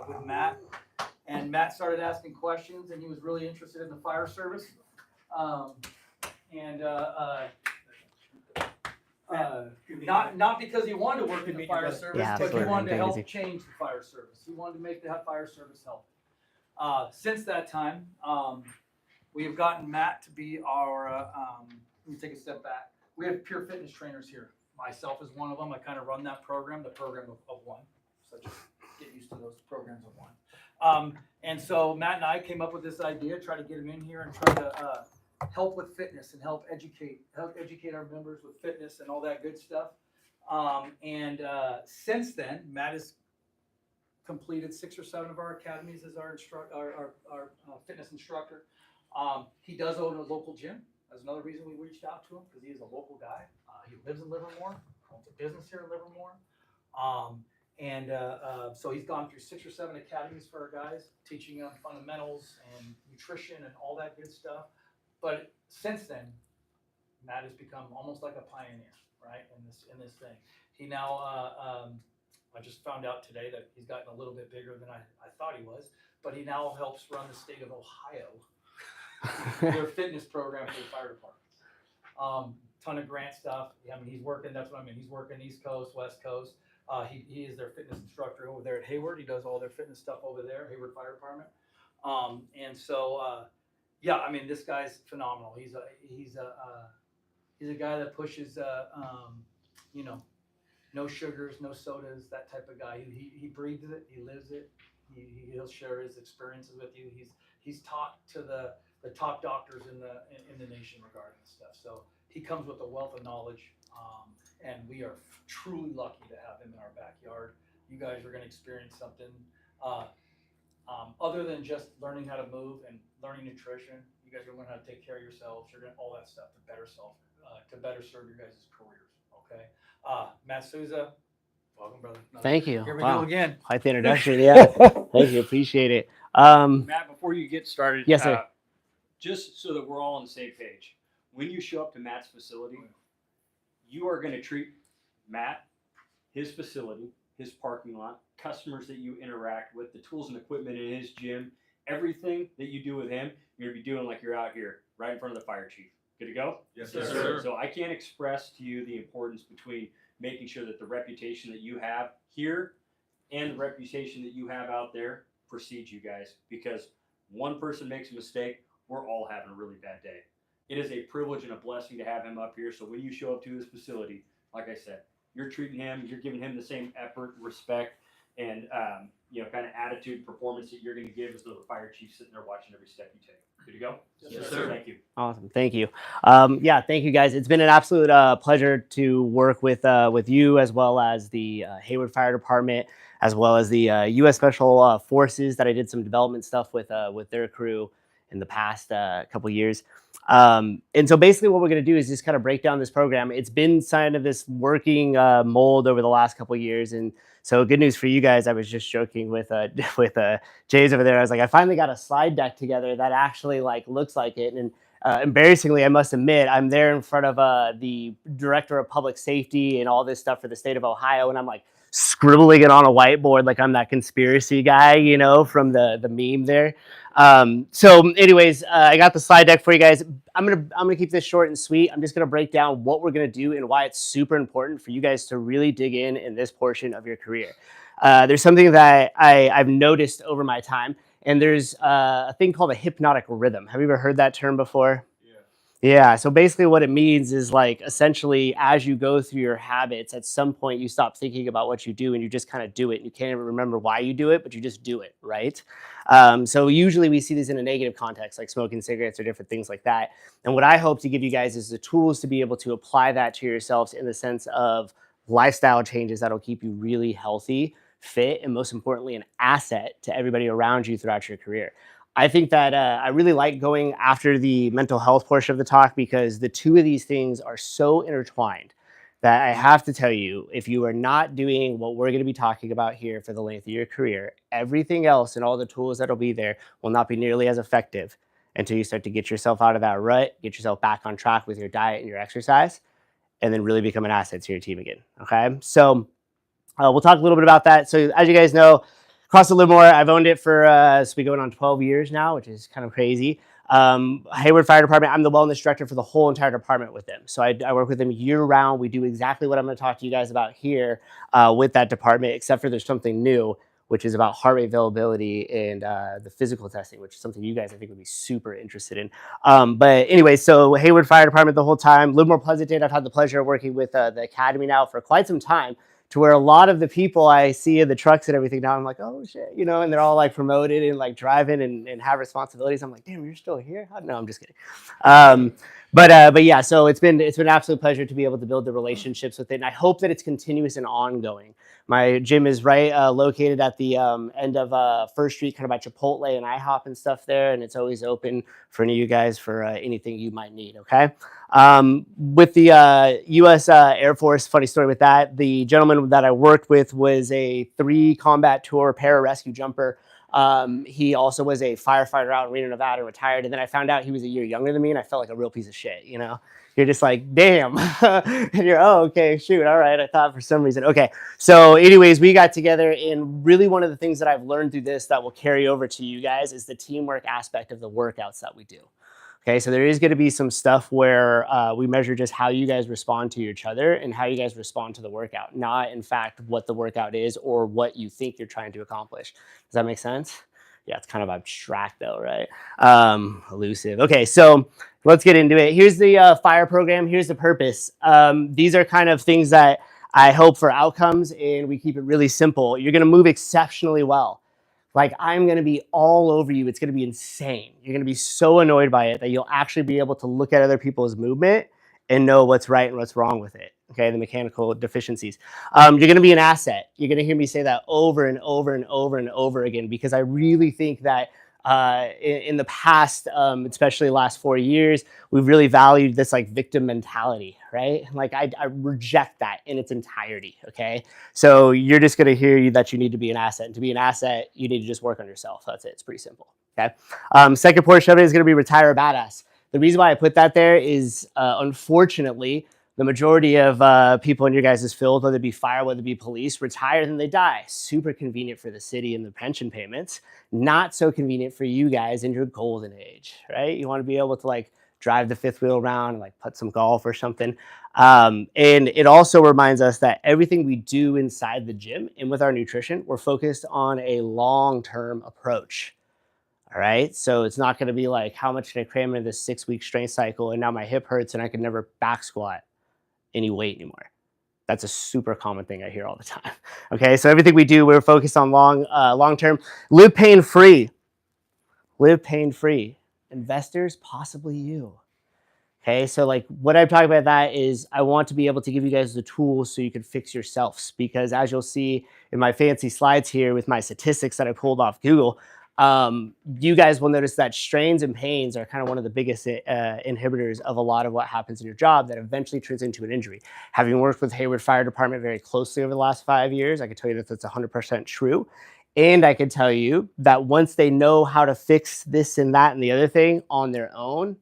with Matt, and Matt started asking questions, and he was really interested in the fire service. And not because he wanted to work in the fire service, but he wanted to help change the fire service. He wanted to make the fire service help. Since that time, we have gotten Matt to be our, let me take a step back. We have pure fitness trainers here. Myself is one of them. I kind of run that program, the program of one. So just get used to those programs of one. And so Matt and I came up with this idea, try to get him in here and try to help with fitness and help educate our members with fitness and all that good stuff. Since then, Matt has completed 6 or 7 of our academies as our fitness instructor. He does own a local gym. That's another reason we reached out to him, because he is a local guy. He lives in Livermore, owns a business here in Livermore. So he's gone through 6 or 7 academies for our guys, teaching them fundamentals and nutrition and all that good stuff. But since then, Matt has become almost like a pioneer, right, in this thing. He now, I just found out today that he's gotten a little bit bigger than I thought he was, but he now helps run the state of Ohio, their fitness program for the fire departments. Ton of grant stuff. I mean, he's working, that's what I mean. He's working East Coast, West Coast. He is their fitness instructor over there at Hayward. He does all their fitness stuff over there, Hayward Fire Department. Yeah, I mean, this guy's phenomenal. He's a guy that pushes, no sugars, no sodas, that type of guy. He breathes it, he lives it. He'll share his experiences with you. He's talked to the top doctors in the nation regarding this stuff. So he comes with a wealth of knowledge, and we are truly lucky to have him in our backyard. You guys are going to experience something other than just learning how to move and learning nutrition. You guys are going to learn how to take care of yourselves. You're going to all that stuff to better serve your guys' careers. Okay, Matt Souza, welcome, brother. Thank you. Here we go again. Quite the introduction. Yeah, thank you. Appreciate it. Matt, before you get started, yes, sir. Just so that we're all on the same page, when you show up to Matt's facility, you are going to treat Matt, his facility, his parking lot, customers that you interact with, the tools and equipment in his gym, everything that you do with him, you're going to be doing like you're out here, right in front of the fire chief. Good to go? Yes, sir. So I can't express to you the importance between making sure that the reputation that you have here and the reputation that you have out there precedes you guys, because one person makes a mistake, we're all having a really bad day. It is a privilege and a blessing to have him up here. So when you show up to his facility, like I said, you're treating him, you're giving him the same effort, respect, and kind of attitude, performance that you're going to give as though the fire chief's sitting there watching every step you take. Good to go? Yes, sir. Thank you. Awesome. Thank you. Yeah, thank you guys. It's been an absolute pleasure to work with you, as well as the Hayward Fire Department, as well as the U.S. Special Forces that I did some development stuff with their crew in the past couple years. And so basically what we're going to do is just kind of break down this program. It's been kind of this working mold over the last couple of years. And so good news for you guys. I was just joking with Jay's over there. I was like, I finally got a slide deck together that actually looks like it. And embarrassingly, I must admit, I'm there in front of the director of public safety and all this stuff for the state of Ohio. And I'm like scribbling it on a whiteboard like I'm that conspiracy guy, from the meme there. So anyways, I got the slide deck for you guys. I'm gonna keep this short and sweet. I'm just gonna break down what we're gonna do and why it's super important for you guys to really dig in this portion of your career. There's something that I've noticed over my time, and there's a thing called a hypnotic rhythm. Have you ever heard that term before? Yeah, so basically what it means is essentially as you go through your habits, at some point you stop thinking about what you do and you just kind of do it. You can't even remember why you do it, but you just do it, right? So usually we see these in a negative context, like smoking cigarettes or different things like that. And what I hope to give you guys is the tools to be able to apply that to yourselves in the sense of lifestyle changes that'll keep you really healthy, fit, and most importantly, an asset to everybody around you throughout your career. I think that I really like going after the mental health portion of the talk because the two of these things are so intertwined that I have to tell you, if you are not doing what we're going to be talking about here for the length of your career, everything else and all the tools that'll be there will not be nearly as effective until you start to get yourself out of that rut, get yourself back on track with your diet and your exercise, and then really become an asset to your team again. Okay, so we'll talk a little bit about that. So as you guys know, Across the Livermore, I've owned it for, so we going on 12 years now, which is kind of crazy. Hayward Fire Department, I'm the wellness director for the whole entire department with them. So I work with them year round. We do exactly what I'm going to talk to you guys about here with that department, except for there's something new, which is about heart rate availability and the physical testing, which is something you guys I think would be super interested in. But anyway, so Hayward Fire Department the whole time. Livermore Pleasanton, I've had the pleasure of working with the Academy now for quite some time, to where a lot of the people I see in the trucks and everything now, I'm like, oh shit, you know, and they're all like promoted and like driving and have responsibilities. I'm like, damn, you're still here? No, I'm just kidding. But yeah, so it's been an absolute pleasure to be able to build the relationships with it, and I hope that it's continuous and ongoing. My gym is right located at the end of First Street, kind of by Chipotle and IHOP and stuff there, and it's always open for any of you guys for anything you might need. Okay. With the U.S. Air Force, funny story with that. The gentleman that I worked with was a 3 combat tour pararescue jumper. He also was a firefighter out in Reno, Nevada, retired. And then I found out he was a year younger than me, and I felt like a real piece of shit, you know? You're just like, damn. And you're, oh, okay, shoot, all right. I thought for some reason. Okay, so anyways, we got together, and really one of the things that I've learned through this that will carry over to you guys is the teamwork aspect of the workouts that we do. Okay, so there is going to be some stuff where we measure just how you guys respond to each other and how you guys respond to the workout, not in fact what the workout is or what you think you're trying to accomplish. Does that make sense? Yeah, it's kind of abstract though, right? Elusive. Okay, so let's get into it. Here's the FIRE program. Here's the purpose. These are kind of things that I hope for outcomes, and we keep it really simple. You're going to move exceptionally well. Like, I'm going to be all over you. It's going to be insane. You're going to be so annoyed by it that you'll actually be able to look at other people's movement and know what's right and what's wrong with it. Okay, the mechanical deficiencies. You're going to be an asset. You're going to hear me say that over and over and over and over again, because I really think that in the past, especially the last 4 years, we've really valued this like victim mentality, right? Like I reject that in its entirety, okay? So you're just gonna hear that you need to be an asset. And to be an asset, you need to just work on yourself. That's it, it's pretty simple, okay? Second portion of it is gonna be retire a badass. The reason why I put that there is, unfortunately, the majority of people in your guys' field, whether it be fire, whether it be police, retire, then they die. Super convenient for the city and the pension payments. Not so convenient for you guys in your golden age, right? You want to be able to like drive the fifth wheel around and like put some golf or something. And it also reminds us that everything we do inside the gym and with our nutrition, we're focused on a long-term approach. All right. So it's not going to be like, how much can I cram into this 6-week strength cycle? And now my hip hurts and I can never back squat any weight anymore. That's a super common thing I hear all the time. Okay, so everything we do, we're focused on long term. Live pain free. Live pain free. Investors, possibly you. Okay, so like what I'm talking about that is I want to be able to give you guys the tools so you can fix yourselves, because as you'll see in my fancy slides here with my statistics that I pulled off Google, you guys will notice that strains and pains are kind of one of the biggest inhibitors of a lot of what happens in your job that eventually turns into an injury. Having worked with Hayward Fire Department very closely over the last 5 years, I can tell you that that's 100% true. And I can tell you that once they know how to fix this and that and the other thing on their own,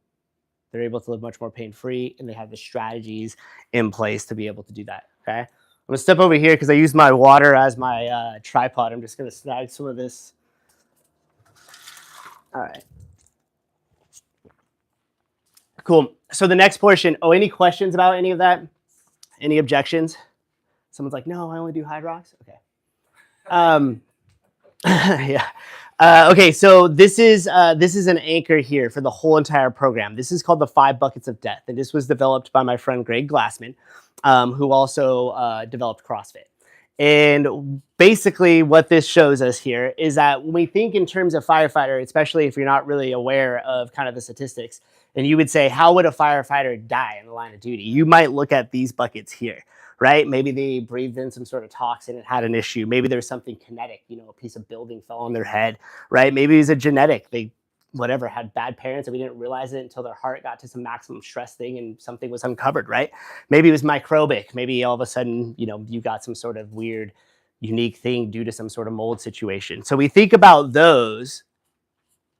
they're able to live much more pain-free, and they have the strategies in place to be able to do that, okay? I'm gonna step over here because I use my water as my tripod. I'm just gonna snag some of this. All right. Cool. So the next portion, any questions about any of that? Any objections? Someone's like, no, I only do Hydrox. Okay. Yeah. Okay, so this is an anchor here for the whole entire program. This is called the 5 Buckets of Death, and this was developed by my friend Greg Glassman, who also developed CrossFit. And basically what this shows us here is that when we think in terms of firefighter, especially if you're not really aware of kind of the statistics, and you would say, how would a firefighter die in the line of duty? You might look at these buckets here, right? Maybe they breathed in some sort of toxin and had an issue. Maybe there's something kinetic, you know, a piece of building fell on their head, right? Maybe it was a genetic, they whatever, had bad parents and we didn't realize it until their heart got to some maximum stress thing and something was uncovered, right? Maybe it was microbic. Maybe all of a sudden, you know, you got some sort of weird, unique thing due to some sort of mold situation. So we think about those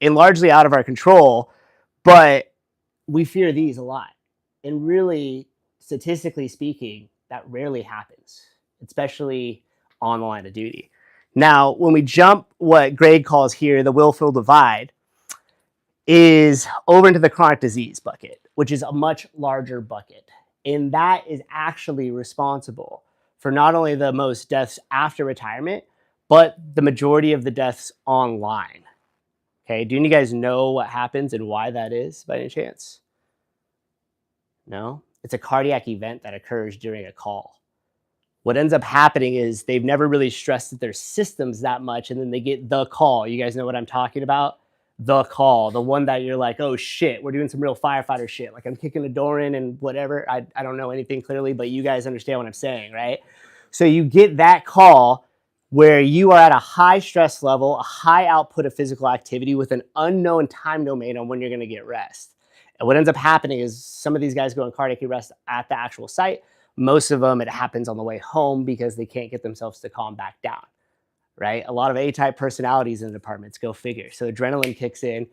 and largely out of our control, but we fear these a lot. And really, statistically speaking, that rarely happens, especially on the line of duty. Now, when we jump what Greg calls here the willful divide, is over into the chronic disease bucket, which is a much larger bucket. And that is actually responsible for not only the most deaths after retirement, but the majority of the deaths online. Okay, do you guys know what happens and why that is by any chance? No? It's a cardiac event that occurs during a call. What ends up happening is they've never really stressed their systems that much, and then they get the call. You guys know what I'm talking about? The call, the one that you're like, oh shit, we're doing some real firefighter shit. Like I'm kicking the door in and whatever. I don't know anything clearly, but you guys understand what I'm saying, right? So you get that call where you are at a high stress level, a high output of physical activity with an unknown time domain on when you're going to get rest. And what ends up happening is some of these guys go in cardiac arrest at the actual site. Most of them, it happens on the way home because they can't get themselves to calm back down, right? A lot of A-type personalities in the departments, go figure. So adrenaline kicks in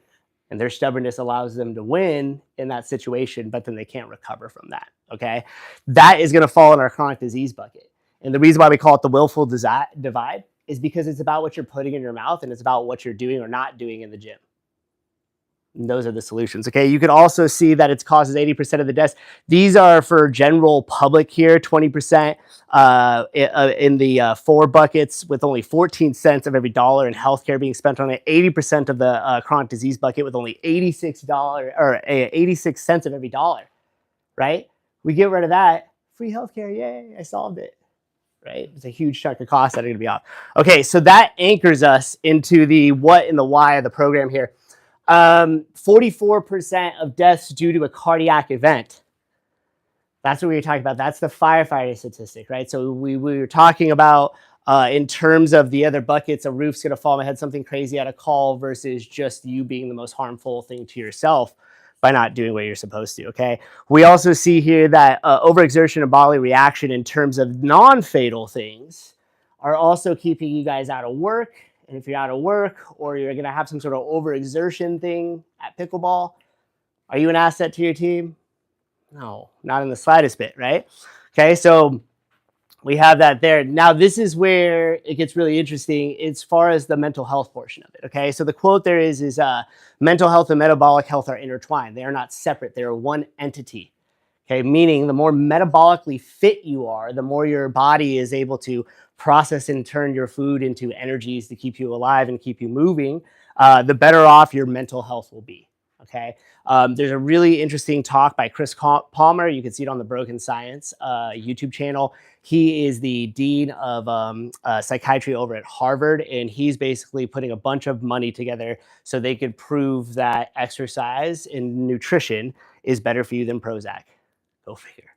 and their stubbornness allows them to win in that situation, but then they can't recover from that, okay? That is going to fall in our chronic disease bucket. And the reason why we call it the willful divide is because it's about what you're putting in your mouth and it's about what you're doing or not doing in the gym. And those are the solutions. Okay, you can also see that it causes 80% of the deaths. These are for general public here, 20% in the 4 buckets with only 14 cents of every dollar in healthcare being spent on it. 80% of the chronic disease bucket with only $86 or 86 cents of every dollar, right? We get rid of that, free healthcare, yay, I solved it. Right? It's a huge chunk of costs that are going to be off. Okay, so that anchors us into the what and the why of the program here. 44% of deaths due to a cardiac event. That's what we were talking about. That's the firefighter statistic, right? So we were talking about in terms of the other buckets, a roof's going to fall on my head, something crazy at a call versus just you being the most harmful thing to yourself by not doing what you're supposed to, okay? We also see here that overexertion and bodily reaction in terms of non-fatal things are also keeping you guys out of work. And if you're out of work or you're going to have some sort of overexertion thing at pickleball, are you an asset to your team? No, not in the slightest bit, right? Okay, so we have that there. Now, this is where it gets really interesting as far as the mental health portion of it, okay? So the quote there is mental health and metabolic health are intertwined. They are not separate. They are one entity, okay? Meaning the more metabolically fit you are, the more your body is able to process and turn your food into energies to keep you alive and keep you moving, the better off your mental health will be, okay? There's a really interesting talk by Chris Palmer. You can see it on the Broken Science YouTube channel. He is the dean of psychiatry over at Harvard, and he's basically putting a bunch of money together so they could prove that exercise and nutrition is better for you than Prozac. Go figure.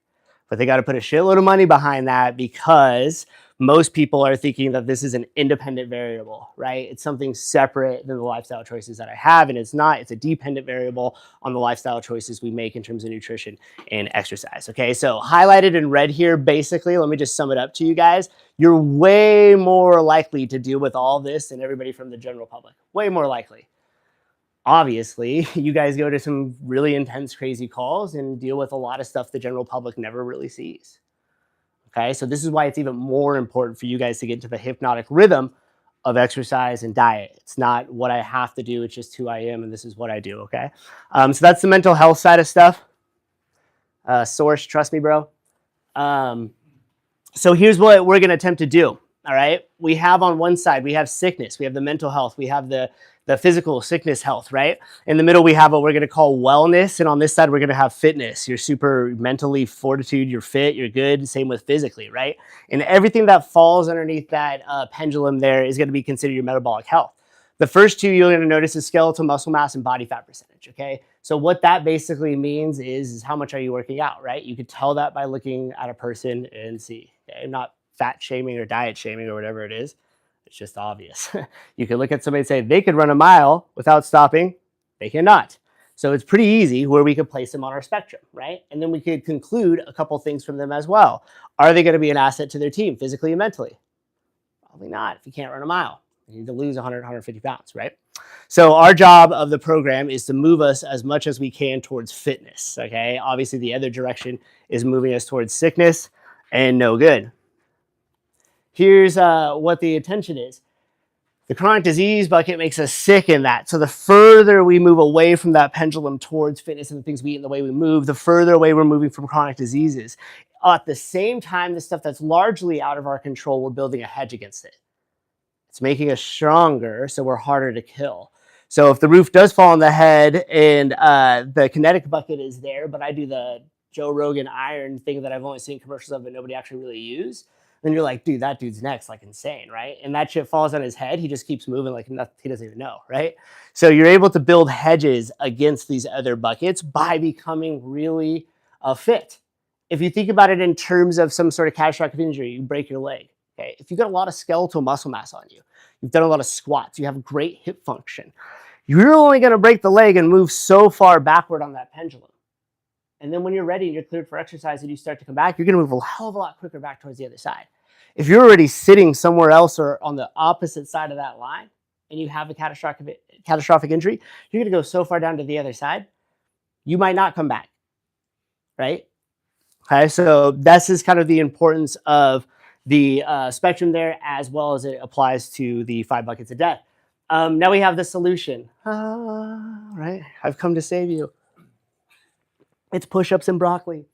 But they got to put a shitload of money behind that because most people are thinking that this is an independent variable, right? It's something separate than the lifestyle choices that I have, and it's not. It's a dependent variable on the lifestyle choices we make in terms of nutrition and exercise, okay? So highlighted in red here, basically, let me just sum it up to you guys. You're way more likely to deal with all this than everybody from the general public. Way more likely. Obviously, you guys go to some really intense, crazy calls and deal with a lot of stuff the general public never really sees. Okay, so this is why it's even more important for you guys to get into the hypnotic rhythm of exercise and diet. It's not what I have to do, it's just who I am, and this is what I do, okay? So that's the mental health side of stuff. Source, trust me, bro. So here's what we're gonna attempt to do, all right? We have on one side, we have sickness, we have the mental health, we have the physical sickness health, right? In the middle, we have what we're gonna call wellness, and on this side, we're gonna have fitness. You're super mentally fortitude, you're fit, you're good, same with physically, right? And everything that falls underneath that pendulum there is gonna be considered your metabolic health. The first two you're gonna notice is skeletal muscle mass and body fat percentage, okay? So what that basically means is how much are you working out, right? You could tell that by looking at a person and see, okay? Not fat shaming or diet shaming or whatever it is. It's just obvious. You can look at somebody and say they could run a mile without stopping. They cannot. So it's pretty easy where we could place them on our spectrum, right? And then we could conclude a couple things from them as well. Are they going to be an asset to their team physically and mentally? Probably not if you can't run a mile. You need to lose 100, 150 pounds, right? So our job of the program is to move us as much as we can towards fitness, okay? Obviously, the other direction is moving us towards sickness and no good. Here's what the intention is. The chronic disease bucket makes us sick in that. So the further we move away from that pendulum towards fitness and the things we eat and the way we move, the further away we're moving from chronic diseases. At the same time, the stuff that's largely out of our control, we're building a hedge against it. It's making us stronger, so we're harder to kill. So if the roof does fall on the head and the kinetic bucket is there, but I do the Joe Rogan iron thing that I've only seen commercials of but nobody actually really used, then you're like, dude, that dude's next, like insane, right? And that shit falls on his head. He just keeps moving like nothing, he doesn't even know, right? So you're able to build hedges against these other buckets by becoming really fit. If you think about it in terms of some sort of catastrophic injury, you break your leg. Okay, if you've got a lot of skeletal muscle mass on you, you've done a lot of squats, you have great hip function, you're only going to break the leg and move so far backward on that pendulum. And then when you're ready and you're cleared for exercise and you start to come back, you're going to move a hell of a lot quicker back towards the other side. If you're already sitting somewhere else or on the opposite side of that line and you have a catastrophic injury, you're going to go so far down to the other side, you might not come back, right? Okay, so this is kind of the importance of the spectrum there, as well as it applies to the 5 buckets of death. Now we have the solution, right? I've come to save you. It's push-ups and broccoli.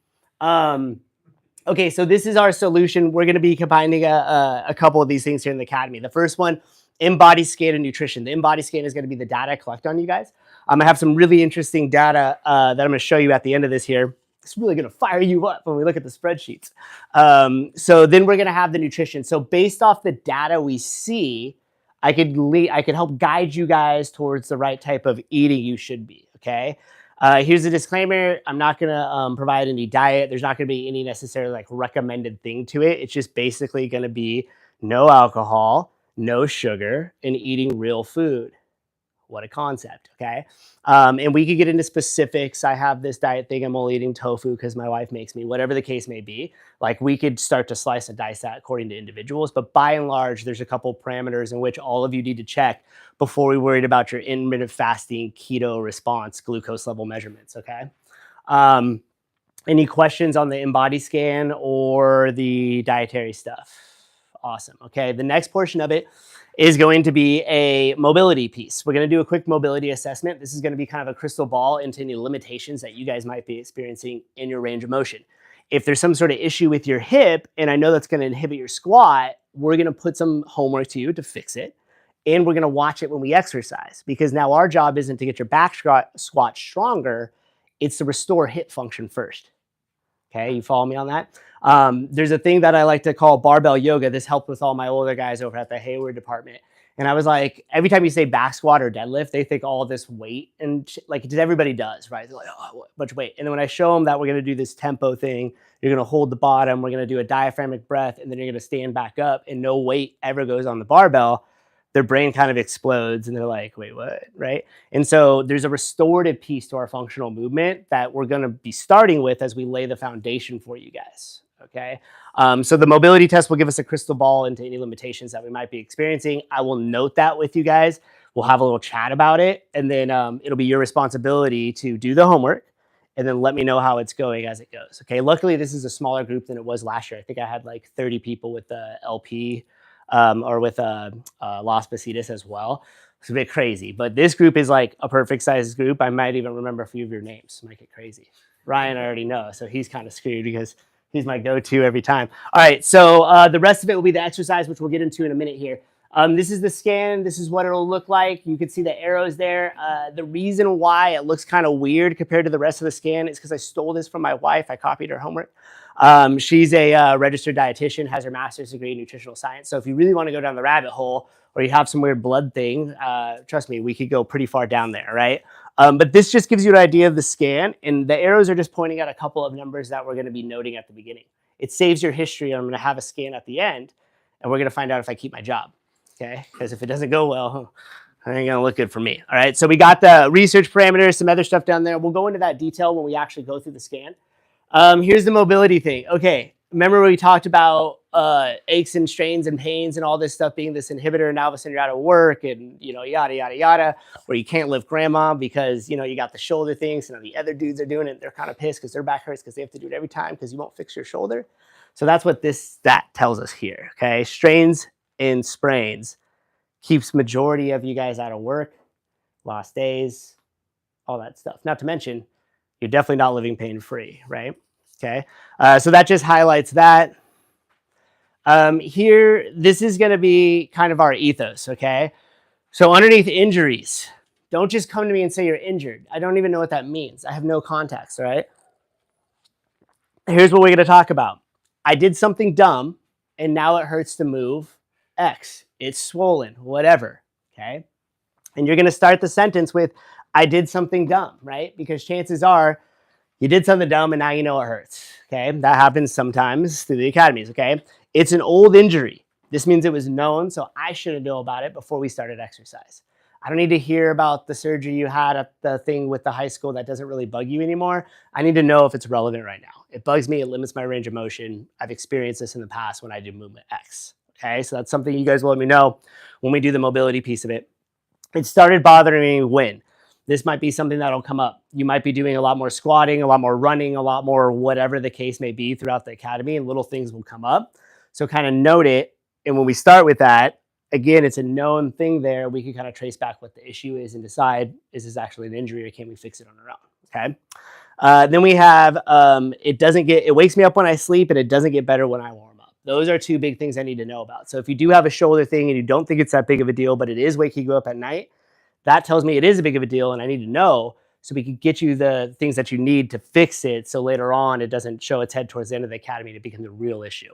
Okay, so this is our solution. We're going to be combining a couple of these things here in the academy. The first one, in-body scan and nutrition. The in-body scan is going to be the data I collect on you guys. I have some really interesting data that I'm going to show you at the end of this here. It's really going to fire you up when we look at the spreadsheets. So then we're going to have the nutrition. So based off the data we see, I could help guide you guys towards the right type of eating you should be, okay? Here's a disclaimer. I'm not going to provide any diet. There's not going to be any necessarily like recommended thing to it. It's just basically going to be no alcohol, no sugar, and eating real food. What a concept, okay? And we could get into specifics. I have this diet thing. I'm only eating tofu because my wife makes me, whatever the case may be. Like we could start to slice and dice that according to individuals. But by and large, there's a couple parameters in which all of you need to check before we worried about your intermittent fasting, keto response, glucose level measurements, okay? Any questions on the in-body scan or the dietary stuff? Awesome, okay. The next portion of it is going to be a mobility piece. We're going to do a quick mobility assessment. This is going to be kind of a crystal ball into any limitations that you guys might be experiencing in your range of motion. If there's some sort of issue with your hip, and I know that's going to inhibit your squat, we're going to put some homework to you to fix it. And we're going to watch it when we exercise, because now our job isn't to get your back squat stronger. It's to restore hip function first. Okay, you follow me on that? There's a thing that I like to call barbell yoga. This helped with all my older guys over at the Hayward department. And I was like, every time you say back squat or deadlift, they think all this weight and like everybody does, right? They're like, oh, a bunch of weight. And then when I show them that we're going to do this tempo thing, you're going to hold the bottom, we're going to do a diaphragmatic breath, and then you're going to stand back up and no weight ever goes on the barbell, their brain kind of explodes and they're like, wait, what, right? And so there's a restorative piece to our functional movement that we're going to be starting with as we lay the foundation for you guys, okay? So the mobility test will give us a crystal ball into any limitations that we might be experiencing. I will note that with you guys. We'll have a little chat about it, and then it'll be your responsibility to do the homework and then let me know how it's going as it goes, okay? Luckily, this is a smaller group than it was last year. I think I had like 30 people with the LP or with Las Positas as well. It's a bit crazy, but this group is like a perfect size group. I might even remember a few of your names. Might get crazy. Ryan, I already know, so he's kind of screwed because he's my go-to every time. All right, so the rest of it will be the exercise, which we'll get into in a minute here. This is the scan. This is what it'll look like. You can see the arrows there. The reason why it looks kind of weird compared to the rest of the scan is because I stole this from my wife. I copied her homework. She's a registered dietitian, has her master's degree in nutritional science. So if you really want to go down the rabbit hole or you have some weird blood thing, trust me, we could go pretty far down there, right? But this just gives you an idea of the scan, and the arrows are just pointing at a couple of numbers that we're going to be noting at the beginning. It saves your history. I'm going to have a scan at the end, and we're going to find out if I keep my job, okay? Because if it doesn't go well, it ain't going to look good for me, all right? So we got the research parameters, some other stuff down there. We'll go into that detail when we actually go through the scan. Here's the mobility thing. Okay, remember we talked about aches and strains and pains and all this stuff being this inhibitor, and now all of a sudden you're out of work and, you know, yada, yada, yada, or you can't lift grandma because, you know, you got the shoulder thing. So now the other dudes are doing it. They're kind of pissed because their back hurts because they have to do it every time because you won't fix your shoulder. So that's what this stat tells us here, okay? Strains and sprains keeps majority of you guys out of work, lost days, all that stuff. Not to mention, you're definitely not living pain-free, right? Okay, so that just highlights that. Here, this is going to be kind of our ethos, okay? So underneath injuries, don't just come to me and say you're injured. I don't even know what that means. I have no context, all right? Here's what we're going to talk about. I did something dumb, and now it hurts to move X. It's swollen, whatever, okay? And you're going to start the sentence with, I did something dumb, right? Because chances are you did something dumb and now you know it hurts, okay? That happens sometimes through the academies, okay? It's an old injury. This means it was known, so I should know about it before we started exercise. I don't need to hear about the surgery you had at the thing with the high school that doesn't really bug you anymore. I need to know if it's relevant right now. It bugs me, it limits my range of motion. I've experienced this in the past when I did movement X, okay? So that's something you guys will let me know when we do the mobility piece of it. It started bothering me when? This might be something that'll come up. You might be doing a lot more squatting, a lot more running, a lot more whatever the case may be throughout the academy, and little things will come up. So kind of note it. And when we start with that, again, it's a known thing there. We can kind of trace back what the issue is and decide, is this actually an injury or can we fix it on our own, okay? Then we have, it wakes me up when I sleep and it doesn't get better when I warm up. Those are two big things I need to know about. So if you do have a shoulder thing and you don't think it's that big of a deal, but it is waking you up at night, that tells me it is a big of a deal and I need to know so we can get you the things that you need to fix it so later on it doesn't show its head towards the end of the academy and it becomes a real issue,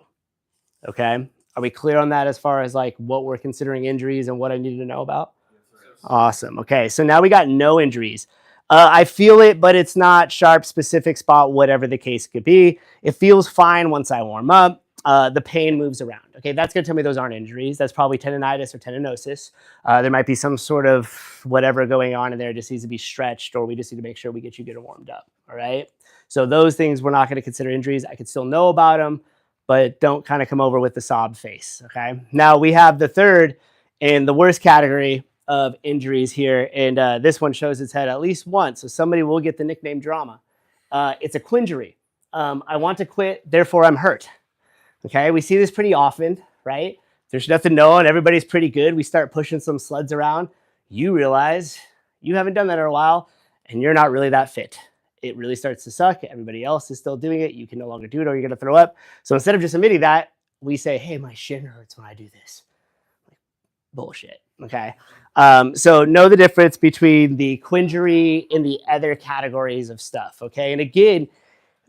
okay? Are we clear on that as far as like what we're considering injuries and what I need to know about? Yes. Awesome. Okay, so now we got no injuries. I feel it, but it's not sharp, specific spot, whatever the case could be. It feels fine once I warm up. The pain moves around. Okay, that's going to tell me those aren't injuries. That's probably tendonitis or tendinosis. There might be some sort of whatever going on in there. It just needs to be stretched, or we just need to make sure we get you good and warmed up. All right. So those things we're not going to consider injuries. I could still know about them, but don't kind of come over with the sob face. Okay. Now we have the third and the worst category of injuries here, and this one shows its head at least once. So somebody will get the nickname drama. It's a quinjury. I want to quit, therefore I'm hurt. Okay, we see this pretty often, right? There's nothing to know and everybody's pretty good. We start pushing some sleds around. You realize you haven't done that in a while and you're not really that fit. It really starts to suck. Everybody else is still doing it. You can no longer do it or you're going to throw up. So instead of just admitting that, we say, hey, my shin hurts when I do this. Bullshit, okay? So know the difference between the quinjury and the other categories of stuff, okay? And again,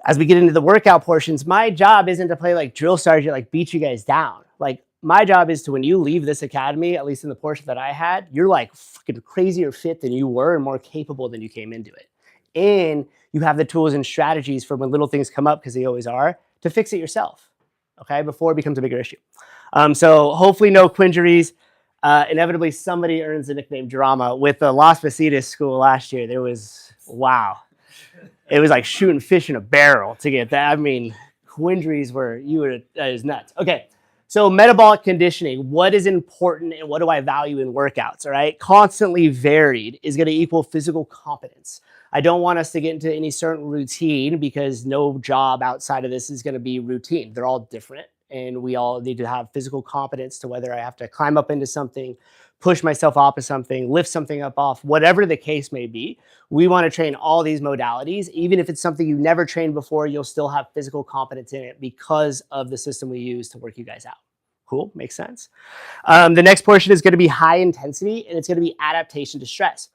as we get into the workout portions, my job isn't to play like drill sergeant, like beat you guys down. Like my job is to, when you leave this academy, at least in the portion that I had, you're like fucking crazier fit than you were and more capable than you came into it. And you have the tools and strategies for when little things come up, because they always are, to fix it yourself, okay, before it becomes a bigger issue. So hopefully no quinjuries. Inevitably somebody earns the nickname drama. With the Las Positas school last year, there was, wow. It was like shooting fish in a barrel to get that. I mean, quinjuries were, that is nuts. Okay, so metabolic conditioning, what is important and what do I value in workouts, all right? Constantly varied is gonna equal physical competence. I don't want us to get into any certain routine because no job outside of this is gonna be routine. They're all different and we all need to have physical competence to whether I have to climb up into something, push myself off of something, lift something up off, whatever the case may be. We want to train all these modalities. Even if it's something you've never trained before, you'll still have physical competence in it because of the system we use to work you guys out. Cool, makes sense. The next portion is going to be high intensity, and it's going to be adaptation to stress.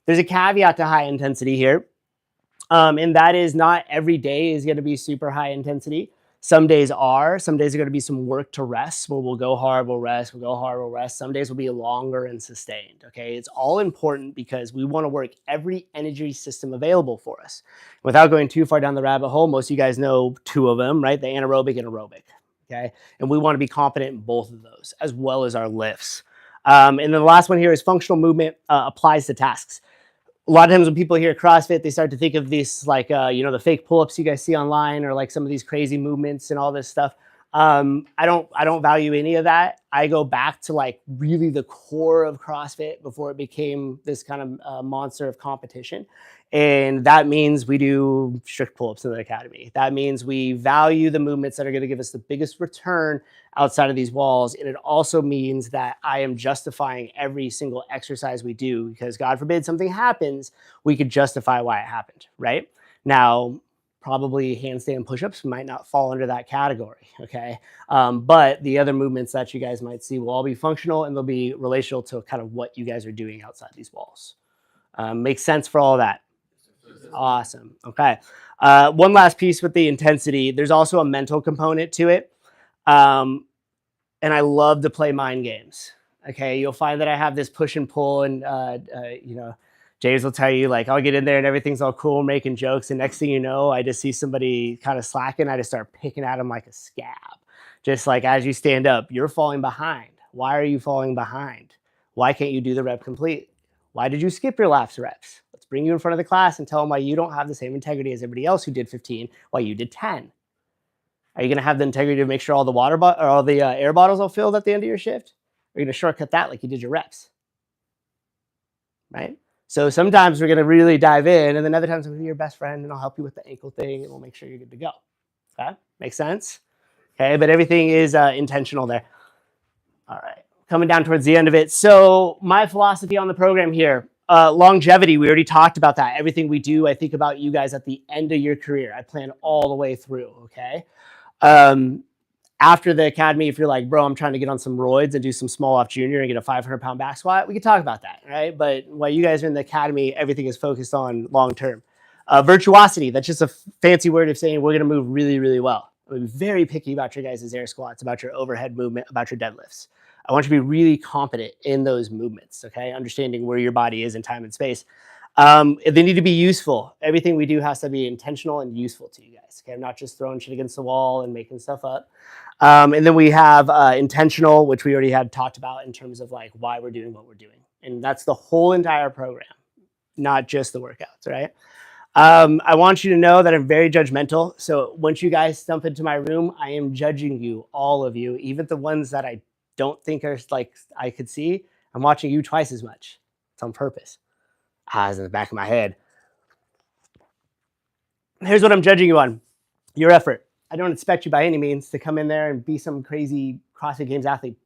There's a caveat to high intensity here, and that is not every day is going to be super high intensity. Some days are. Some days are going to be some work to rest where we'll go hard, we'll rest, we'll go hard, we'll rest. Some days will be longer and sustained, okay? It's all important because we want to work every energy system available for us. Without going too far down the rabbit hole, most of you guys know two of them, right? The anaerobic and aerobic, okay? And we want to be competent in both of those as well as our lifts. And then the last one here is functional movement applies to tasks. A lot of times when people hear CrossFit, they start to think of these like, the fake pull-ups you guys see online or like some of these crazy movements and all this stuff. I don't value any of that. I go back to like really the core of CrossFit before it became this kind of monster of competition. And that means we do strict pull-ups in the academy. That means we value the movements that are going to give us the biggest return outside of these walls. And it also means that I am justifying every single exercise we do, because God forbid something happens, we could justify why it happened, right? Now, probably handstand push-ups might not fall under that category, okay? But the other movements that you guys might see will all be functional, and they'll be relational to kind of what you guys are doing outside these walls. Makes sense for all of that? Awesome. Okay. One last piece with the intensity. There's also a mental component to it. And I love to play mind games. Okay. You'll find that I have this push and pull, and, you know, James will tell you, like, I'll get in there and everything's all cool, making jokes. And next thing you know, I just see somebody kind of slacking. I just start picking at them like a scab. Just like, as you stand up, you're falling behind. Why are you falling behind? Why can't you do the rep complete? Why did you skip your last reps? Let's bring you in front of the class and tell them why you don't have the same integrity as everybody else who did 15, while you did 10. Are you going to have the integrity to make sure all the water or all the air bottles are filled at the end of your shift? Or are you going to shortcut that like you did your reps? Right? So sometimes we're going to really dive in, and then other times I'm going to be your best friend, and I'll help you with the ankle thing, and we'll make sure you're good to go. Okay? Makes sense? Okay, but everything is intentional there. All right, coming down towards the end of it. So my philosophy on the program here, longevity, we already talked about that. Everything we do, I think about you guys at the end of your career. I plan all the way through, okay? After the academy, if you're like, bro, I'm trying to get on some roids and do some small off junior and get a 500-pound back squat, we can talk about that, right? But while you guys are in the academy, everything is focused on long-term. Virtuosity, that's just a fancy word of saying we're going to move really, really well. I'm very picky about your guys' air squats, about your overhead movement, about your deadlifts. I want you to be really competent in those movements, okay? Understanding where your body is in time and space. They need to be useful. Everything we do has to be intentional and useful to you guys, okay? I'm not just throwing shit against the wall and making stuff up. And then we have intentional, which we already had talked about in terms of like why we're doing what we're doing. And that's the whole entire program, not just the workouts, right? I want you to know that I'm very judgmental. So once you guys stump into my room, I am judging you, all of you, even the ones that I don't think are like I could see. I'm watching you twice as much. It's on purpose. Eyes in the back of my head. Here's what I'm judging you on: your effort. I don't expect you by any means to come in there and be some crazy CrossFit Games athlete.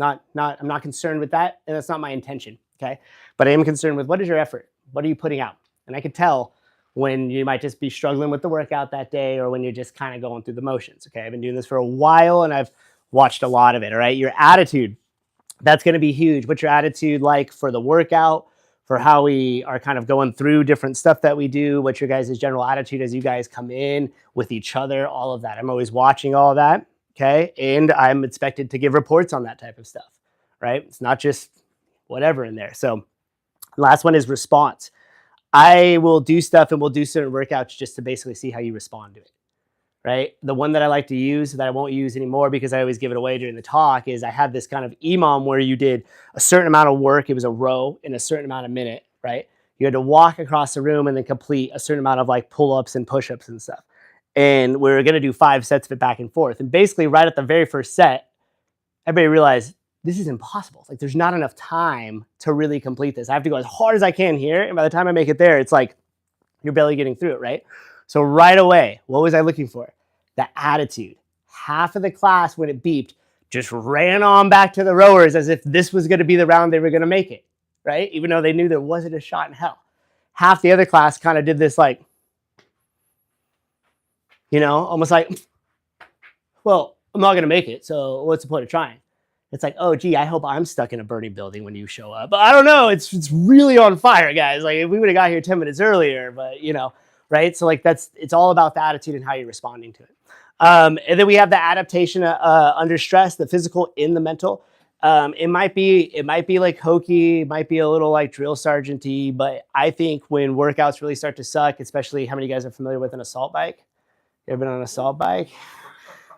I'm not concerned with that, and that's not my intention, okay? But I am concerned with what is your effort? What are you putting out? And I could tell when you might just be struggling with the workout that day, or when you're just kind of going through the motions, okay? I've been doing this for a while, and I've watched a lot of it, all right? Your attitude, that's going to be huge. What's your attitude like for the workout, for how we are kind of going through different stuff that we do? What's your guys' general attitude as you guys come in with each other? All of that. I'm always watching all of that, okay? And I'm expected to give reports on that type of stuff, right? It's not just whatever in there. So last one is response. I will do stuff and we'll do certain workouts just to basically see how you respond to it, right? The one that I like to use that I won't use anymore because I always give it away during the talk is I had this kind of EMOM where you did a certain amount of work. It was a row in a certain amount of minute, right? You had to walk across the room and then complete a certain amount of like pull-ups and push-ups and stuff. And we were going to do 5 sets of it back and forth. And basically right at the very first set, everybody realized this is impossible. Like there's not enough time to really complete this. I have to go as hard as I can here. And by the time I make it there, it's like you're barely getting through it, right? So right away, what was I looking for? The attitude. Half of the class, when it beeped, just ran on back to the rowers as if this was going to be the round they were going to make it, right? Even though they knew there wasn't a shot in hell. Half the other class kind of did this like, you know, almost like, well, I'm not going to make it, so what's the point of trying? It's like, oh, gee, I hope I'm stuck in a burning building when you show up. But I don't know. It's really on fire, guys. Like if we would have got here 10 minutes earlier, but you know, right? So like it's all about the attitude and how you're responding to it. And then we have the adaptation under stress, the physical in the mental. It might be like hokey, it might be a little like drill sergeant-y, but I think when workouts really start to suck, especially how many of you guys are familiar with an assault bike? You ever been on an assault bike?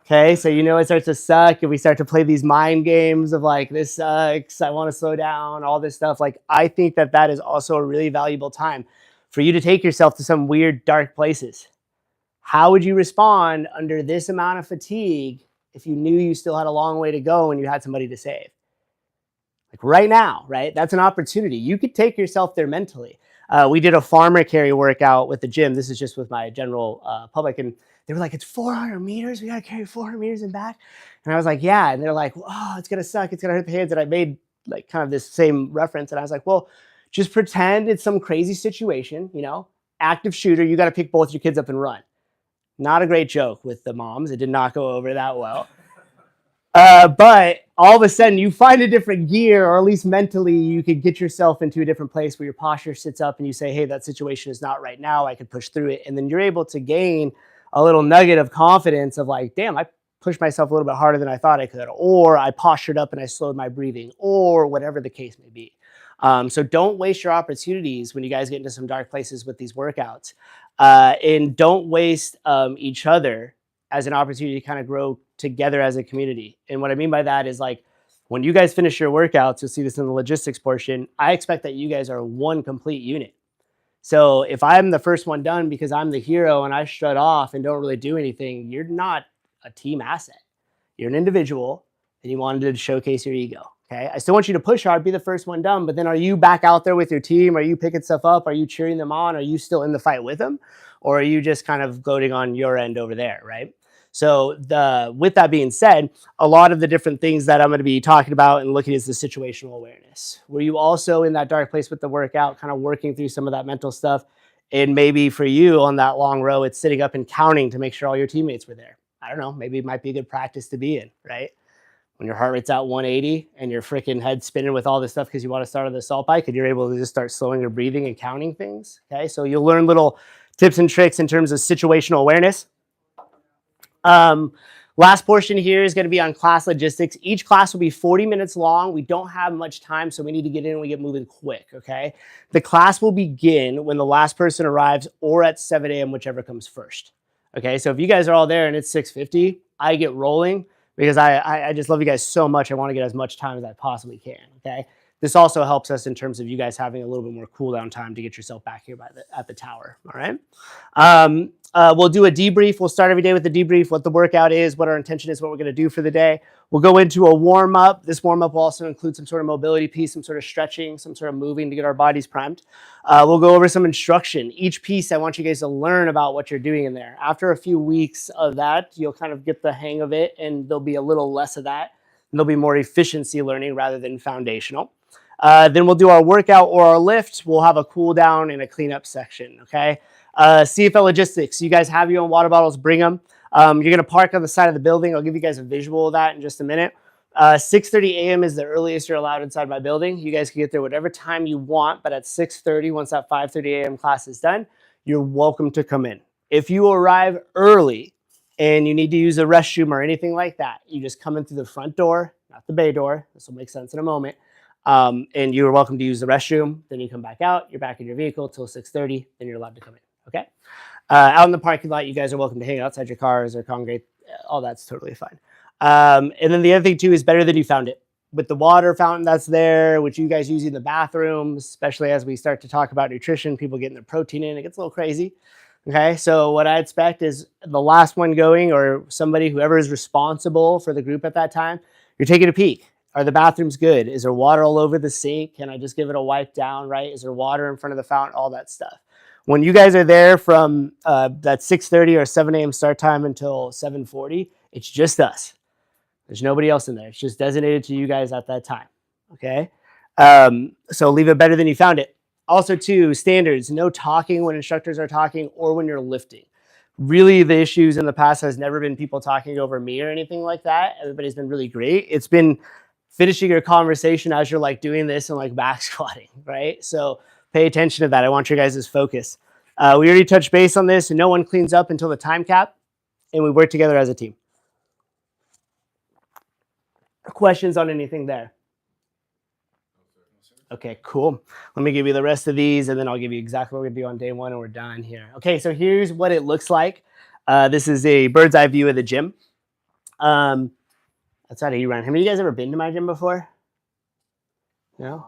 Okay, so you know it starts to suck and we start to play these mind games of like, this sucks, I want to slow down, all this stuff. Like, I think that that is also a really valuable time for you to take yourself to some weird, dark places. How would you respond under this amount of fatigue if you knew you still had a long way to go and you had somebody to save? Like right now, right? That's an opportunity. You could take yourself there mentally. We did a farmer carry workout with the gym. This is just with my general public. And they were like, it's 400 meters. We got to carry 400 meters and back. And I was like, yeah. And they're like, oh, it's going to suck. It's going to hurt the hands. And I made like kind of this same reference. And I was like, well, just pretend it's some crazy situation, you know, active shooter. You got to pick both your kids up and run. Not a great joke with the moms. It did not go over that well. But all of a sudden you find a different gear, or at least mentally you could get yourself into a different place where your posture sits up and you say, hey, that situation is not right now. I could push through it. And then you're able to gain a little nugget of confidence of like, damn, I pushed myself a little bit harder than I thought I could, or I postured up and I slowed my breathing, or whatever the case may be. So don't waste your opportunities when you guys get into some dark places with these workouts. And don't waste each other as an opportunity to kind of grow together as a community. And what I mean by that is like, when you guys finish your workouts, you'll see this in the logistics portion. I expect that you guys are one complete unit. So if I'm the first one done because I'm the hero and I strut off and don't really do anything, you're not a team asset. You're an individual and you wanted to showcase your ego. Okay. I still want you to push hard, be the first one done, but then are you back out there with your team? Are you picking stuff up? Are you cheering them on? Are you still in the fight with them? Or are you just kind of gloating on your end over there, right? So with that being said, a lot of the different things that I'm going to be talking about and looking is the situational awareness. Were you also in that dark place with the workout, kind of working through some of that mental stuff? And maybe for you on that long row, it's sitting up and counting to make sure all your teammates were there. I don't know, maybe it might be a good practice to be in, right? When your heart rate's at 180 and your freaking head spinning with all this stuff because you want to start on the assault bike and you're able to just start slowing your breathing and counting things, okay? So you'll learn little tips and tricks in terms of situational awareness. Last portion here is going to be on class logistics. Each class will be 40 minutes long. We don't have much time, so we need to get in and we get moving quick, okay? The class will begin when the last person arrives or at 7 a.m., whichever comes first, okay? So if you guys are all there and it's 6:50, I get rolling because I just love you guys so much. I want to get as much time as I possibly can, okay? This also helps us in terms of you guys having a little bit more cool down time to get yourself back here at the tower, all right? We'll do a debrief. We'll start every day with a debrief, what the workout is, what our intention is, what we're going to do for the day. We'll go into a warm-up. This warm-up will also include some sort of mobility piece, some sort of stretching, some sort of moving to get our bodies primed. We'll go over some instruction. Each piece, I want you guys to learn about what you're doing in there. After a few weeks of that, you'll kind of get the hang of it, and there'll be a little less of that. And there'll be more efficiency learning rather than foundational. Then we'll do our workout or our lift. We'll have a cool down and a cleanup section, okay? CFL logistics. You guys have your own water bottles, bring them. You're going to park on the side of the building. I'll give you guys a visual of that in just a minute. 6:30 a.m. is the earliest you're allowed inside my building. You guys can get there whatever time you want, but at 6:30, once that 5:30 a.m. class is done, you're welcome to come in. If you arrive early and you need to use a restroom or anything like that, you just come in through the front door, not the bay door. This will make sense in a moment. And you're welcome to use the restroom. Then you come back out. You're back in your vehicle till 6:30. Then you're allowed to come in. Okay. Out in the parking lot, you guys are welcome to hang outside your cars or congregate. All that's totally fine. And then the other thing too is better than you found it. With the water fountain that's there, which you guys use in the bathrooms, especially as we start to talk about nutrition, people getting their protein in, it gets a little crazy. Okay, so what I expect is the last one going, or somebody, whoever is responsible for the group at that time, you're taking a peek. Are the bathrooms good? Is there water all over the sink? Can I just give it a wipe down, right? Is there water in front of the fountain? All that stuff. When you guys are there from that 6:30 or 7 a.m. start time until 7:40, it's just us. There's nobody else in there. It's just designated to you guys at that time, okay? So leave it better than you found it. Also, too, standards, no talking when instructors are talking or when you're lifting. Really, the issues in the past has never been people talking over me or anything like that. Everybody's been really great. It's been finishing your conversation as you're like doing this and like back squatting, right? So pay attention to that. I want your guys' focus. We already touched base on this, and no one cleans up until the time cap, and we work together as a team. Questions on anything there? Okay, cool. Let me give you the rest of these, and then I'll give you exactly what we're going to do on day one, and we're done here. Okay, so here's what it looks like. This is a bird's eye view of the gym. That's how you run. Have you guys ever been to my gym before? No?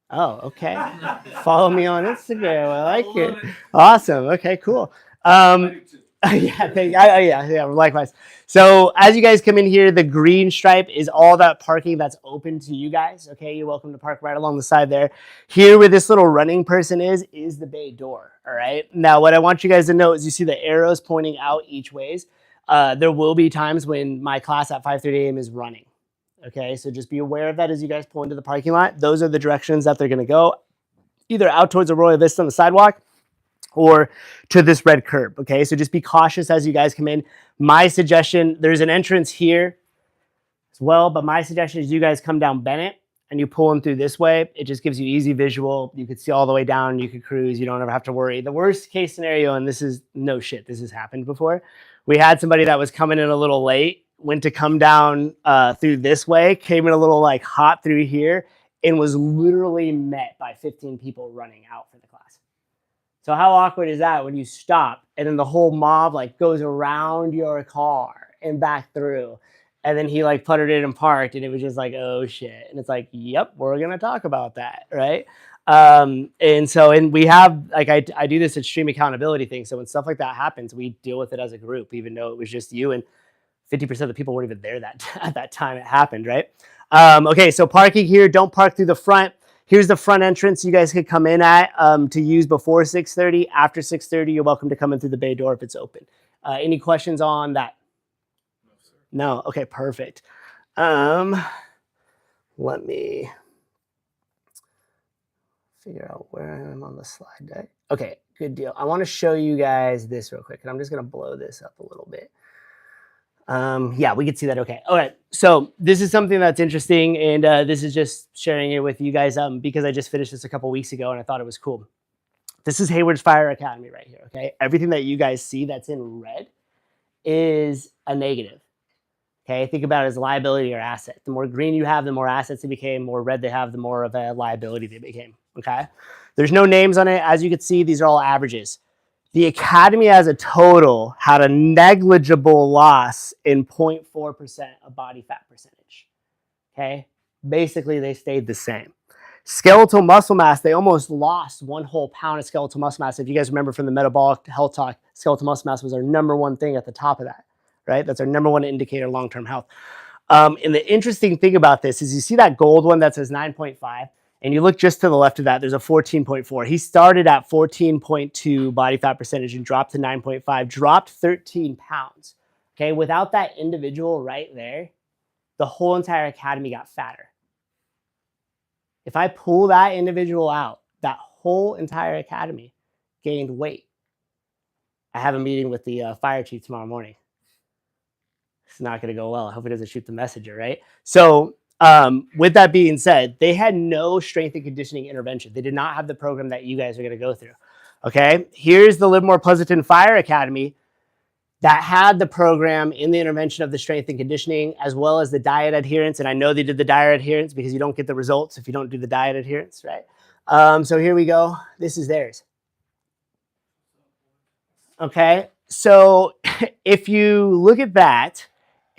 Oh, okay. Follow me on Instagram. I like it. Awesome. Okay, cool. Yeah, likewise. So as you guys come in here, the green stripe is all that parking that's open to you guys. Okay, you're welcome to park right along the side there. Here where this little running person is the bay door. All right. Now what I want you guys to know is you see the arrows pointing out each ways. There will be times when my class at 5:30 a.m. is running. Okay, so just be aware of that as you guys pull into the parking lot. Those are the directions that they're going to go, either out towards Arroyo Vista on the sidewalk or to this red curb. Okay, so just be cautious as you guys come in. My suggestion, there's an entrance here as well, but my suggestion is you guys come down Bennett and you pull in through this way. It just gives you easy visual. You could see all the way down. You could cruise. You don't ever have to worry. The worst case scenario, and this is no shit, this has happened before. We had somebody that was coming in a little late, went to come down through this way, came in a little like hot through here, and was literally met by 15 people running out for the class. So how awkward is that when you stop and then the whole mob like goes around your car and back through, and then he like puttered it and parked, and it was just like, oh shit. And it's like, yep, we're gonna talk about that, right? And we have like I do this extreme accountability thing. So when stuff like that happens, we deal with it as a group, even though it was just you and 50% of the people weren't even there at that time it happened, right? Okay, so parking here, don't park through the front. Here's the front entrance you guys could come in at to use before 6:30. After 6:30, you're welcome to come in through the bay door if it's open. Any questions on that? No? Okay, perfect. Let me figure out where I am on the slide deck. Okay, good deal. I want to show you guys this real quick, and I'm just going to blow this up a little bit. Yeah, we can see that. Okay. All right. So this is something that's interesting. And this is just sharing it with you guys because I just finished this a couple weeks ago and I thought it was cool. This is Hayward's Fire Academy right here. Okay. Everything that you guys see that's in red is a negative. Okay. Think about it as liability or asset. The more green you have, the more assets they became. More red they have, the more of a liability they became. Okay. There's no names on it. As you can see, these are all averages. The Academy as a total had a negligible loss in 0.4% of body fat percentage. Okay? Basically, they stayed the same. Skeletal muscle mass, they almost lost 1 whole pound of skeletal muscle mass. If you guys remember from the metabolic health talk, skeletal muscle mass was our #1 thing at the top of that, right? That's our #1 indicator of long-term health. And the interesting thing about this is you see that gold one that says 9.5. And you look just to the left of that, there's a 14.4. He started at 14.2 body fat percentage and dropped to 9.5, dropped 13 pounds. Okay, without that individual right there, the whole entire academy got fatter. If I pull that individual out, that whole entire academy gained weight. I have a meeting with the fire chief tomorrow morning. It's not going to go well. I hope he doesn't shoot the messenger, right? So with that being said, they had no strength and conditioning intervention. They did not have the program that you guys are going to go through. Okay, here's the Livermore Pleasanton Fire Academy that had the program in the intervention of the strength and conditioning, as well as the diet adherence. And I know they did the diet adherence because you don't get the results if you don't do the diet adherence, right? So here we go. This is theirs. Okay, so if you look at that,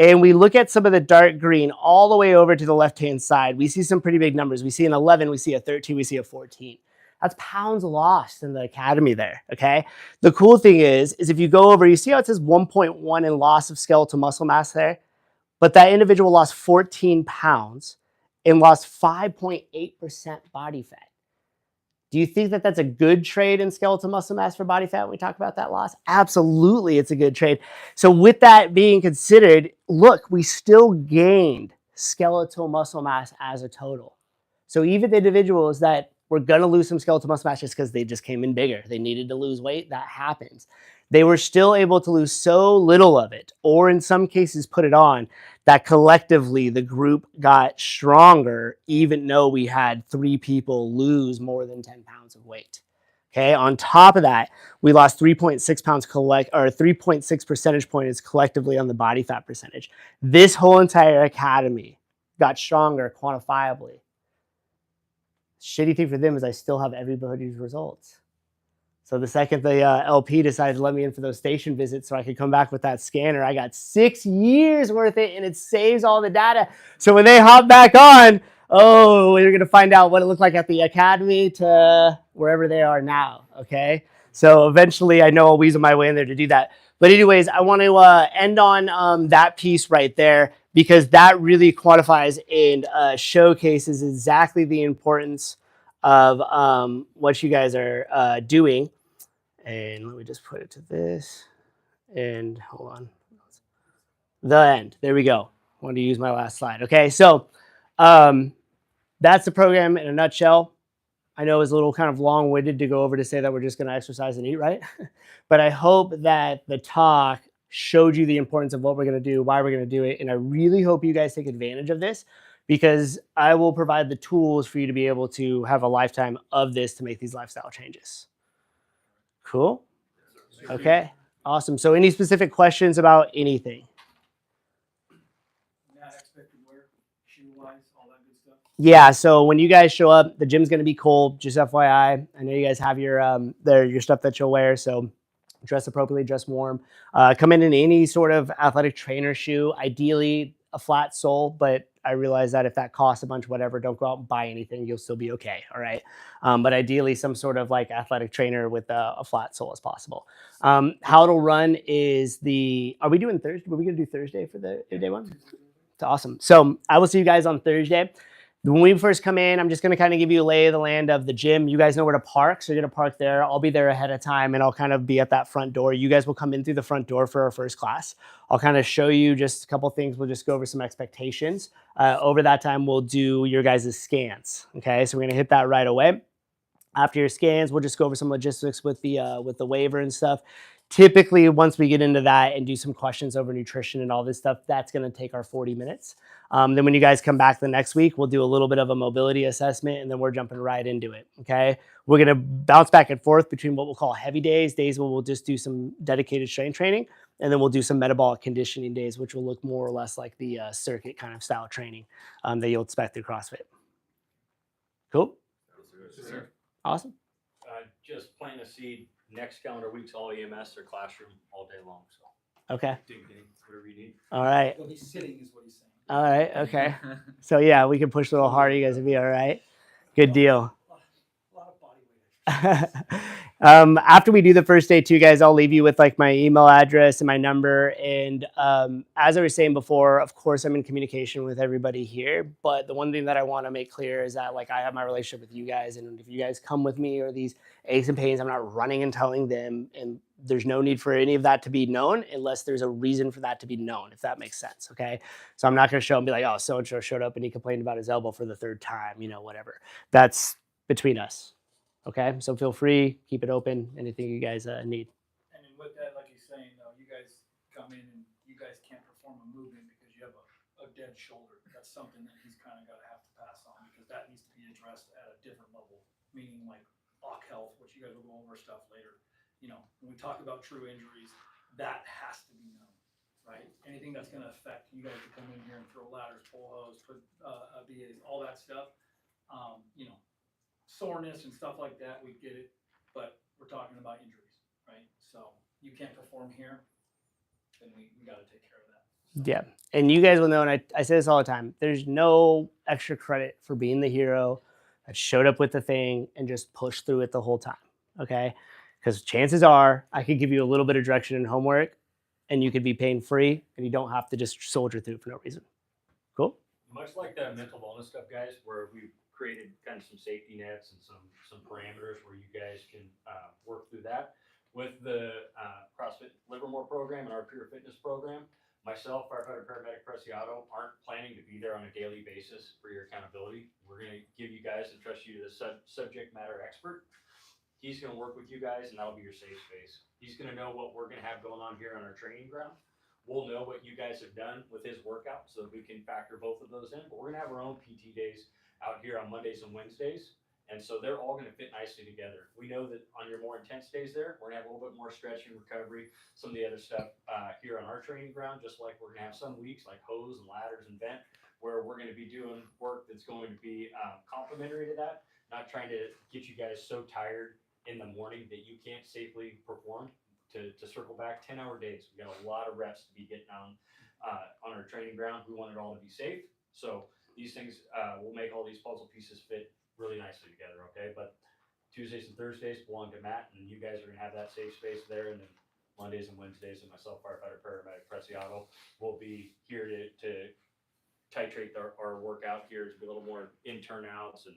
and we look at some of the dark green all the way over to the left-hand side, we see some pretty big numbers. We see an 11, we see a 13, we see a 14. That's pounds lost in the academy there, okay? The cool thing is if you go over, you see how it says 1.1 in loss of skeletal muscle mass there? But that individual lost 14 pounds and lost 5.8% body fat. Do you think that that's a good trade in skeletal muscle mass for body fat when we talk about that loss? Absolutely, it's a good trade. So with that being considered, look, we still gained skeletal muscle mass as a total. So even the individuals that were going to lose some skeletal muscle mass just because they just came in bigger, they needed to lose weight, that happens. They were still able to lose so little of it, or in some cases put it on, that collectively the group got stronger, even though we had 3 people lose more than 10 pounds of weight. Okay, on top of that, we lost 3.6 pounds 3.6 percentage points collectively on the body fat percentage. This whole entire academy got stronger quantifiably. Shitty thing for them is I still have everybody's results. So the second the LP decided to let me in for those station visits so I could come back with that scanner, I got 6 years worth it, and it saves all the data. So when they hop back on, oh, you're going to find out what it looked like at the academy to wherever they are now, okay? So eventually I know I'll weasel my way in there to do that. But anyways, I want to end on that piece right there because that really quantifies and showcases exactly the importance of what you guys are doing. And let me just put it to this. And hold on. The end. There we go. I wanted to use my last slide. Okay, so that's the program in a nutshell. I know it's a little kind of long-winded to go over to say that we're just going to exercise and eat, right? But I hope that the talk showed you the importance of what we're going to do, why we're going to do it, and I really hope you guys take advantage of this because I will provide the tools for you to be able to have a lifetime of this to make these lifestyle changes. Cool? Okay, awesome. So any specific questions about anything? Not expected wear, shoe-wise, all that good stuff. Yeah, so when you guys show up, the gym's gonna be cold. Just FYI, I know you guys have your stuff that you'll wear, so dress appropriately, dress warm. Come in any sort of athletic trainer shoe, ideally a flat sole, but I realize that if that costs a bunch, whatever, don't go out and buy anything. You'll still be okay. All right, but ideally some sort of like athletic trainer with a flat sole as possible. How it'll run is are we doing Thursday? Were we gonna do Thursday for the day one? It's awesome. So I will see you guys on Thursday. When we first come in, I'm just going to kind of give you a lay of the land of the gym. You guys know where to park, so you're going to park there. I'll be there ahead of time, and I'll kind of be at that front door. You guys will come in through the front door for our first class. I'll kind of show you just a couple things. We'll just go over some expectations. Over that time, we'll do your guys' scans. Okay, so we're going to hit that right away. After your scans, we'll just go over some logistics with the waiver and stuff. Typically, once we get into that and do some questions over nutrition and all this stuff, that's going to take our 40 minutes. Then when you guys come back the next week, we'll do a little bit of a mobility assessment, and then we're jumping right into it, okay? We're going to bounce back and forth between what we'll call heavy days where we'll just do some dedicated strength training, and then we'll do some metabolic conditioning days, which will look more or less like the circuit kind of style training that you'll expect through CrossFit. Cool? Yes, sir. Awesome. Just plant a seed. Next calendar week's all EMS or classroom all day long. So Okay. dignity, whatever you need. All right. Well, he's sitting is what he's saying. All right. Okay. So yeah, we can push a little harder. You guys will be all right. Good deal. A lot of body weight exercises. After we do the first day too, guys, I'll leave you with like my email address and my number. And as I was saying before, of course, I'm in communication with everybody here. But the one thing that I want to make clear is that like I have my relationship with you guys, and if you guys come with me or these aches and pains, I'm not running and telling them. And there's no need for any of that to be known unless there's a reason for that to be known, if that makes sense. Okay. So I'm not going to show and be like, oh, so and so showed up and he complained about his elbow for the third time, whatever. That's between us. Okay, so feel free, keep it open, anything you guys need. And then with that, like he's saying, though, you guys come in and you guys can't perform a movement because you have a dead shoulder. That's something that he's kind of got to have to pass on because that needs to be addressed at a different level, meaning like lock health, which you guys will go over stuff later. When we talk about true injuries, that has to be known, right? Anything that's going to affect you guys to come in here and throw ladders, pull hose, put BAs, all that stuff, soreness and stuff like that, we get it, but we're talking about injuries, right? So you can't perform here, then we got to take care of that. So. Yeah, and you guys will know, and I say this all the time, there's no extra credit for being the hero that showed up with the thing and just pushed through it the whole time, okay? Because chances are I could give you a little bit of direction and homework, and you could be pain-free, and you don't have to just soldier through for no reason. Cool? Much like that mental wellness stuff, guys, where we've created kind of some safety nets and some parameters where you guys can work through that. With the CrossFit Livermore program and our Pure Fitness program, myself, firefighter, paramedic, Preciado, aren't planning to be there on a daily basis for your accountability. We're going to give you guys and trust you to the subject matter expert. He's going to work with you guys, and that'll be your safe space. He's going to know what we're going to have going on here on our training ground. We'll know what you guys have done with his workout so that we can factor both of those in. But we're going to have our own PT days out here on Mondays and Wednesdays. And so they're all going to fit nicely together. We know that on your more intense days there, we're going to have a little bit more stretching, recovery, some of the other stuff here on our training ground, just like we're going to have some weeks like hose and ladders and vent, where we're going to be doing work that's going to be complementary to that, not trying to get you guys so tired in the morning that you can't safely perform. To circle back, 10-hour days. We got a lot of reps to be getting on our training ground. We want it all to be safe. So these things will make all these puzzle pieces fit really nicely together, okay? But Tuesdays and Thursdays belong to Matt, and you guys are going to have that safe space there. And then Mondays and Wednesdays, and myself, firefighter, paramedic, Preciado, will be here to titrate our workout here to be a little more in turnouts and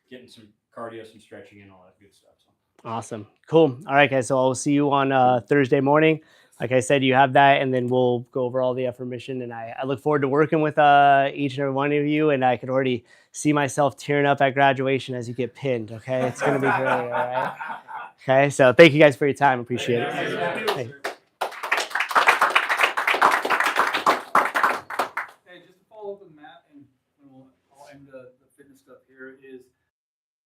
getting some cardio, some stretching in, all that good stuff. So. Awesome. Cool. All right, guys. So I'll see you on Thursday morning. Like I said, you have that, and then we'll go over all the information. And I look forward to working with each and every one of you. And I can already see myself tearing up at graduation as you get pinned. Okay, it's gonna be great. All right. Okay. So thank you guys for your time. Appreciate it. Thank you. Hey, just to follow up with Matt, and I'll end the fitness stuff here, is